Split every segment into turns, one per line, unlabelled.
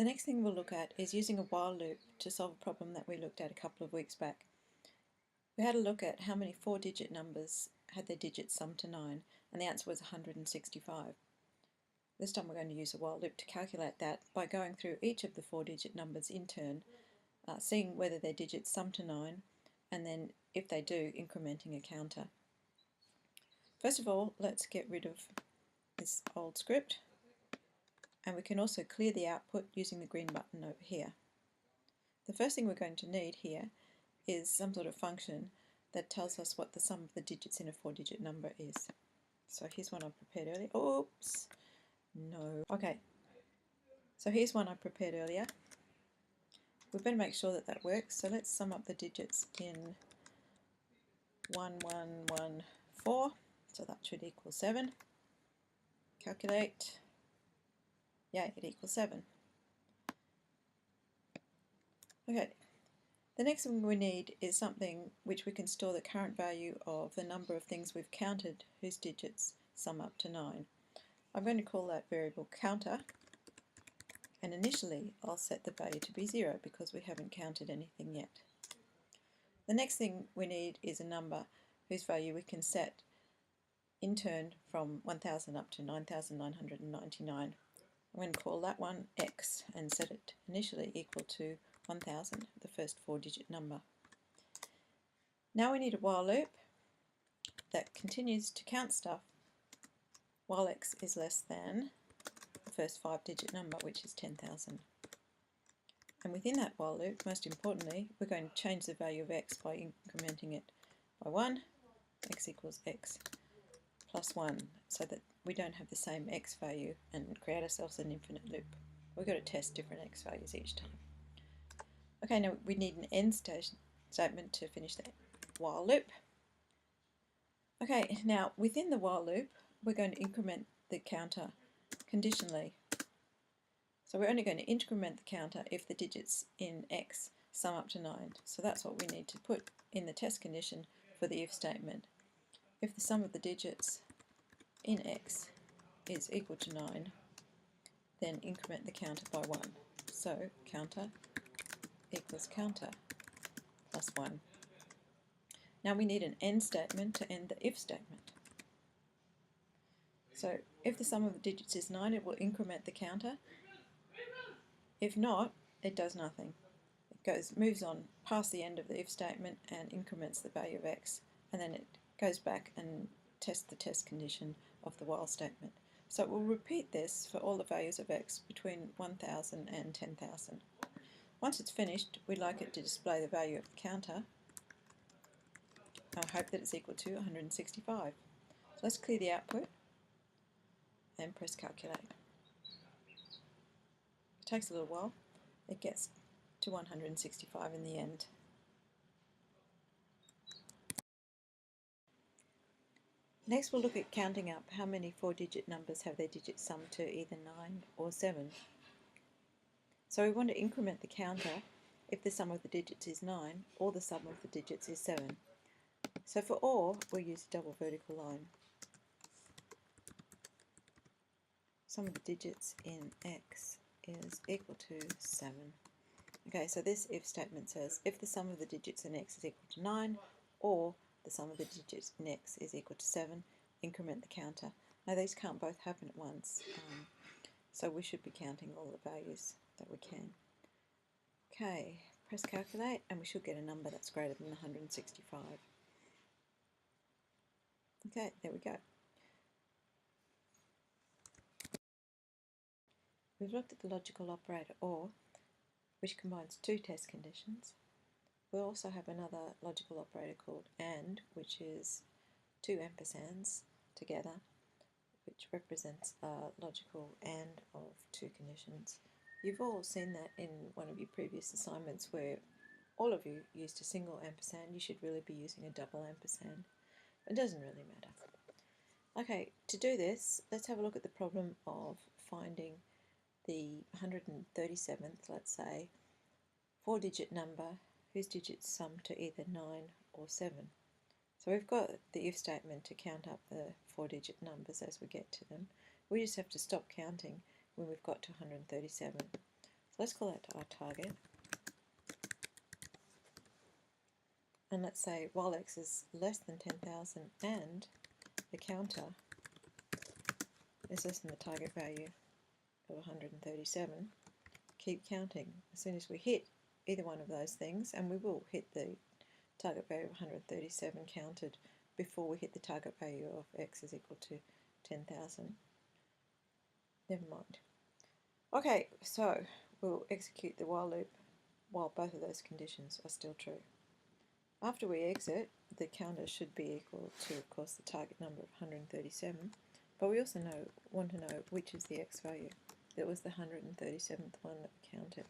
The next thing we'll look at is using a while loop to solve a problem that we looked at a couple of weeks back. We had a look at how many 4-digit numbers had their digits summed to 9, and the answer was 165. This time we're going to use a while loop to calculate that by going through each of the 4-digit numbers in turn, seeing whether their digits sum to 9, and then if they do, incrementing a counter. First of all, let's get rid of this old script, and we can also clear the output using the green button over here. The first thing we're going to need here is some sort of function that tells us what the sum of the digits in a 4-digit number is. So here's one I prepared earlier. Oops! No. Okay. So here's one I prepared earlier. We better make sure that that works. So let's sum up the digits in 1114. So that should equal 7. Calculate. Yeah, it equals 7. Okay. The next thing we need is something which we can store the current value of the number of things we've counted whose digits sum up to 9. I'm going to call that variable counter, and initially I'll set the value to be 0 because we haven't counted anything yet. The next thing we need is a number whose value we can set in turn from 1000 up to 9999. I'm going to call that one x and set it initially equal to 1000, the first 4-digit number. Now we need a while loop that continues to count stuff while x is less than the first 5-digit number, which is 10,000. And within that while loop, most importantly, we're going to change the value of x by incrementing it by 1. X equals x plus 1, so that we don't have the same x value and create ourselves an infinite loop. We've got to test different x values each time. Okay, now we need an end statement to finish that while loop. Okay, now within the while loop, we're going to increment the counter conditionally. So we're only going to increment the counter if the digits in x sum up to 9. So that's what we need to put in the test condition for the if statement. If the sum of the digits in x is equal to 9, then increment the counter by 1. So counter equals counter plus 1. Now we need an end statement to end the if statement. So if the sum of the digits is 9, it will increment the counter. If not, it does nothing. It moves on past the end of the if statement and increments the value of x, and then it goes back and tests the test condition of the while statement. So it will repeat this for all the values of x between 1000 and 10,000. Once it's finished, we'd like it to display the value of the counter. I hope that it's equal to 165. So let's clear the output and press calculate. It takes a little while. It gets to 165 in the end. Next we'll look at counting up how many 4-digit numbers have their digits summed to either 9 or 7. So we want to increment the counter if the sum of the digits is 9 or the sum of the digits is 7. So for OR, we'll use a double vertical line. Sum of the digits in x is equal to 7. Okay, so this if statement says if the sum of the digits in x is equal to 9 or the sum of the digits in x is equal to 7, increment the counter. Now these can't both happen at once, so we should be counting all the values that we can. Okay, press calculate and we should get a number that's greater than 165. Okay, there we go. We've looked at the logical operator OR, which combines two test conditions. We'll also have another logical operator called AND, which is two ampersands together, which represents a logical AND of two conditions. You've all seen that in one of your previous assignments where all of you used a single ampersand. You should really be using a double ampersand. It doesn't really matter. Okay, to do this, let's have a look at the problem of finding the 137th, let's say, 4-digit number whose digits sum to either 9 or 7. So we've got the if statement to count up the 4-digit numbers as we get to them. We just have to stop counting when we've got to 137. So let's call that our target. And let's say while x is less than 10,000 and the counter is less than the target value of 137, keep counting. As soon as we hit either one of those things, and we will hit the target value of 137 counted before we hit the target value of x is equal to 10,000. Never mind. Okay, so we'll execute the while loop while both of those conditions are still true. After we exit, the counter should be equal to, of course, the target number of 137, but we also want to know which is the x value. That was the 137th one that we counted.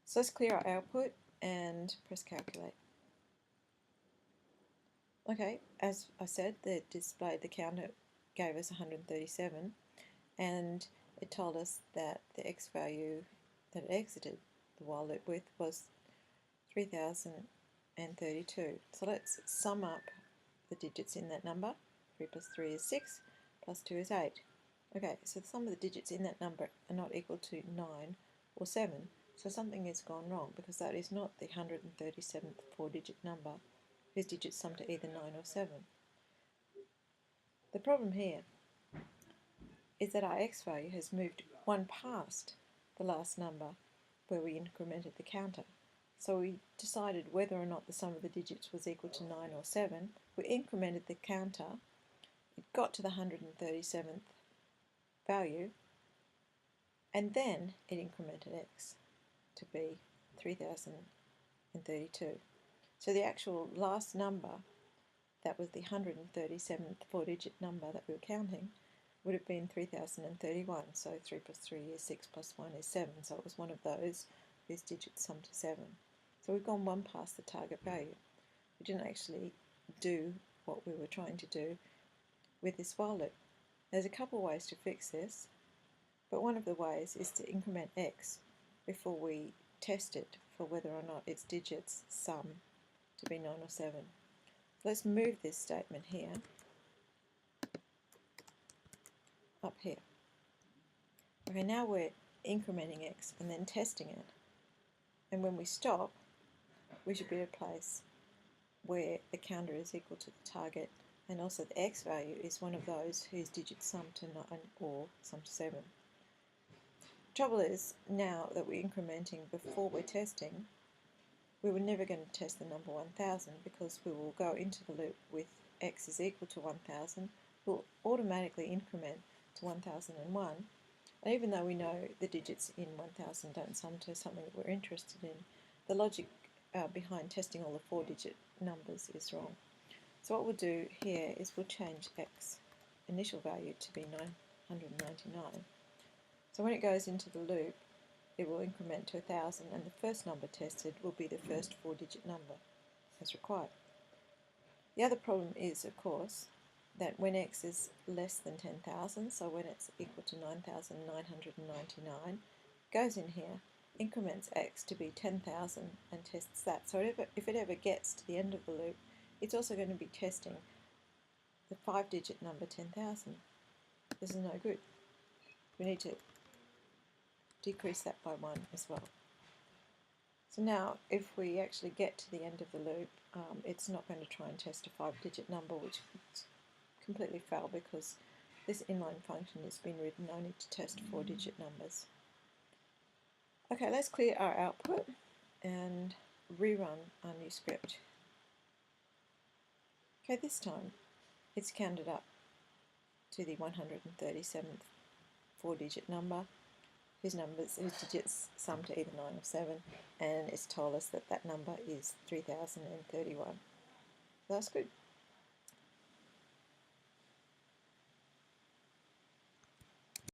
So let's clear our output and press calculate. Okay, as I said, the counter gave us 137, and it told us that the x value that it exited the while loop with was 3032. So let's sum up the digits in that number. 3 plus 3 is 6, plus 2 is 8. Okay, so the sum of the digits in that number are not equal to 9 or 7, so something has gone wrong, because that is not the 137th four-digit number whose digits sum to either 9 or 7. The problem here is that our x value has moved one past the last number where we incremented the counter. So we decided whether or not the sum of the digits was equal to 9 or 7. We incremented the counter, it got to the 137th value, and then it incremented x to be 3032. So the actual last number, that was the 137th four-digit number that we were counting, would have been 3031. So 3 plus 3 is 6, plus 1 is 7. So it was one of those whose digits sum to 7. So we've gone one past the target value. We didn't actually do what we were trying to do with this while loop. There's a couple ways to fix this, but one of the ways is to increment x before we test it for whether or not its digits sum to be 9 or 7. Let's move this statement here up here. Okay, now we're incrementing x and then testing it. And when we stop, we should be at a place where the counter is equal to the target, and also the x value is one of those whose digits sum to 9 or sum to 7. Trouble is, now that we're incrementing before we're testing, we were never going to test the number 1000, because we will go into the loop with x is equal to 1000, we'll automatically increment to 1001, and even though we know the digits in 1000 don't sum to something that we're interested in, the logic behind testing all the four-digit numbers is wrong. So what we'll do here is we'll change x initial value to be 999. So when it goes into the loop, it will increment to 1000, and the first number tested will be the first four-digit number as required. The other problem is, of course, that when x is less than 10,000, so when it's equal to 9,999, goes in here, increments x to be 10,000 and tests that. So if it ever gets to the end of the loop, it's also going to be testing the five-digit number 10,000. This is no good. We need to decrease that by 1 as well. So now if we actually get to the end of the loop, it's not going to try and test a five-digit number, which would completely fail, because this inline function has been written only to test four-digit numbers. Okay, let's clear our output and rerun our new script. Okay, this time it's counted up to the 137th four-digit number, whose digits sum to either 9 or 7, and it's told us that that number is 3031. That's good.